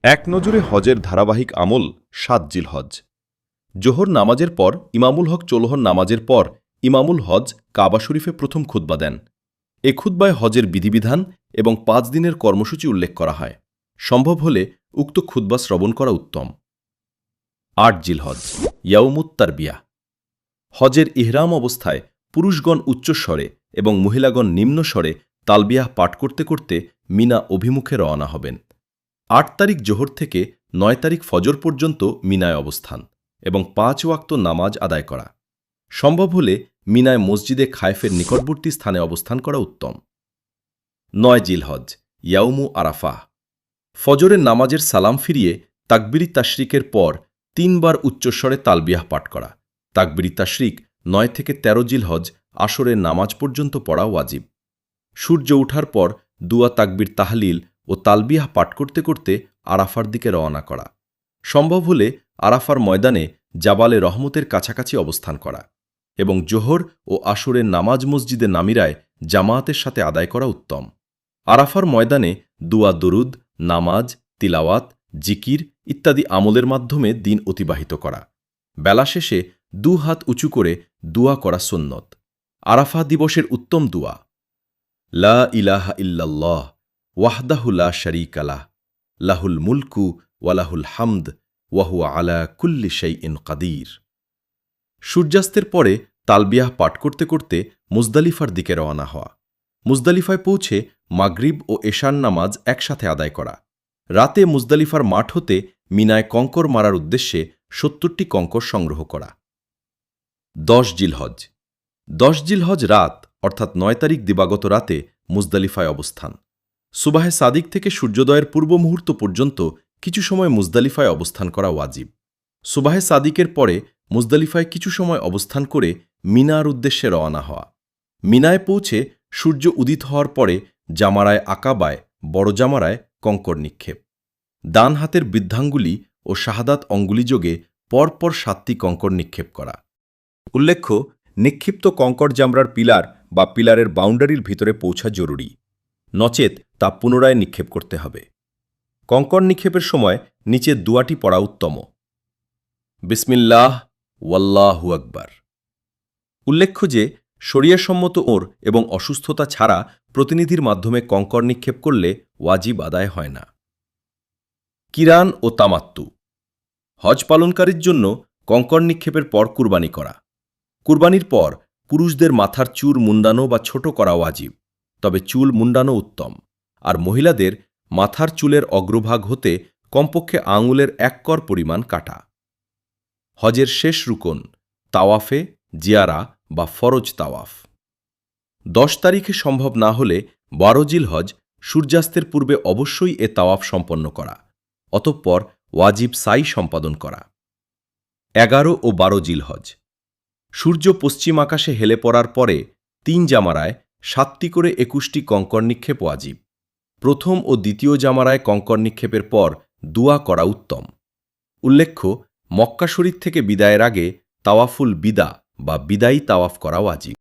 এক নজরে হজের ধারাবাহিক আমল ৭ জিলহজ। জোহর নামাজের পর ইমামুল হক চোলহর নামাজের পর ইমামুল হজ কাবা শরীফে প্রথম খুতবা দেন। এ খুতবায় হজের বিধিবিধান এবং ৫ দিনের কর্মসূচি উল্লেখ করা হয়। সম্ভব হলে উক্ত খুতবা শ্রবণ করা উত্তম। ৮ জিলহজ ইয়াউমুত তারবিয়া। হজের ইহরাম অবস্থায় পুরুষগণ উচ্চস্বরে এবং মহিলাগণ নিম্নস্বরে তালবিয়াহ পাঠ করতে করতে মিনা অভিমুখে রওনা হবেন। ৮ তারিখ জোহর থেকে ৯ তারিখ ফজর পর্যন্ত মিনায় অবস্থান এবং ৫ ওয়াক্ত নামাজ আদায় করা। সম্ভব হলে মিনায় মসজিদে খায়েফের নিকটবর্তী স্থানে অবস্থান করা উত্তম। ৯ জিলহজ ইয়াউমু আরাফাহ। ফজরের নামাজের সালাম ফিরিয়ে তাকবিরি তাশরিকের পর ৩ বার উচ্চস্বরে তালবিয়াহ পাঠ করা। তাকবিরি তাশরিক ৯ থেকে ১৩ জিলহজ আসরের নামাজ পর্যন্ত পড়া ওয়াজিব। সূর্য ওঠার পর দুয়া তাকবির তাহলিল ও তালবিয়াহ পাঠ করতে করতে আরাফার দিকে রওনা করা। সম্ভব হলে আরাফার ময়দানে জাবালে রহমতের কাছাকাছি অবস্থান করা এবং জোহর ও আসরের নামাজ মসজিদে নামিরায় জামায়াতের সাথে আদায় করা উত্তম। আরাফার ময়দানে দুয়া দরুদ, নামাজ, তিলাওয়াত, জিকির ইত্যাদি আমলের মাধ্যমে দিন অতিবাহিত করা। বেলা শেষে ২ হাত উঁচু করে দুয়া করা সুন্নত। আরাফা দিবসের উত্তম দুয়া: লা ইলাহা ইল্লাল্লাহ ওয়াহদাহু লা শারীকা লাহ, লাহুল মুলকু ওয়া লাহুল হামদ ওয়া হুয়া আলা কুল্লি শাইইন কাদির। সূর্যাস্তের পরে তালবিয়াহ পাঠ করতে করতে মুজদালিফার দিকে রওনা হওয়া। মুজদালিফায় পৌঁছে মাগরিব ও এশার নামাজ একসাথে আদায় করা। রাতে মুজদালিফার মাঠ হতে মিনায় কঙ্কর মারার উদ্দেশ্যে ৭০টি কঙ্কর সংগ্রহ করা। ১০ জিলহজ। ১০ জিলহজ রাত অর্থাৎ ৯ তারিখ দিবাগত রাতে মুজদালিফায় অবস্থান। সুবাহে সাদিক থেকে সূর্যোদয়ের পূর্ব মুহূর্ত পর্যন্ত কিছু সময় মুজদালিফায় অবস্থান করা ওয়াজিব। সুবাহে সাদিকের পরে মুজদালিফায় কিছু সময় অবস্থান করে মিনার উদ্দেশ্যে রওনা হওয়া। মিনায় পৌঁছে সূর্য উদিত হওয়ার পরে জামারায় আকাবায় বড় জামারায় কঙ্কর নিক্ষেপ। ডান হাতের বৃদ্ধাঙ্গুলি ও শাহাদাত অঙ্গুলিযোগে পরপর ৭টি কঙ্কর নিক্ষেপ করা। উল্লেখ্য, নিক্ষিপ্ত কঙ্কর জামরার পিলার বা পিলারের বাউন্ডারির ভিতরে পৌঁছা জরুরি, নচেত তা পুনরায় নিক্ষেপ করতে হবে। কঙ্কর নিক্ষেপের সময় নিচে দুয়াটি পড়া উত্তম: বিসমিল্লাহ ওয়াল্লাহু আকবার। উল্লেখ্য যে শরিয়াসম্মত ওর এবং অসুস্থতা ছাড়া প্রতিনিধির মাধ্যমে কঙ্কর নিক্ষেপ করলে ওয়াজিব আদায় হয় না। কিরান ও তামাত্তু। হজ পালনকারীর জন্য কঙ্কর নিক্ষেপের পর কুরবানি করা। কুরবানির পর পুরুষদের মাথার চুল মুন্ডানো বা ছোট করা ওয়াজিব, তবে চুল মুন্ডানো উত্তম। আর মহিলাদের মাথার চুলের অগ্রভাগ হতে কমপক্ষে আঙুলের ১ কর পরিমাণ কাটা। হজের শেষ রুকন তাওয়াফে জিয়ারা বা ফরজ তাওয়াফ। ১০ তারিখে সম্ভব না হলে ১২ জিলহজ সূর্যাস্তের পূর্বে অবশ্যই এ তাওয়াফ সম্পন্ন করা, অতঃপর ওয়াজিব সাই সম্পাদন করা। ১১ ও ১২ জিলহজ। সূর্য পশ্চিম আকাশে হেলে পড়ার পরে ৩ জামারায় ৭টি করে ২১টি কঙ্কর নিক্ষেপ ওয়াজিব। প্রথম ও দ্বিতীয় জামারায় কঙ্কর নিক্ষেপের পর দুয়া করা উত্তম। উল্লেখ্য, মক্কা শরীফ থেকে বিদায়ের আগে তাওয়াফুল বিদা বা বিদায়ী তাওয়াফ করা ওয়াজিব।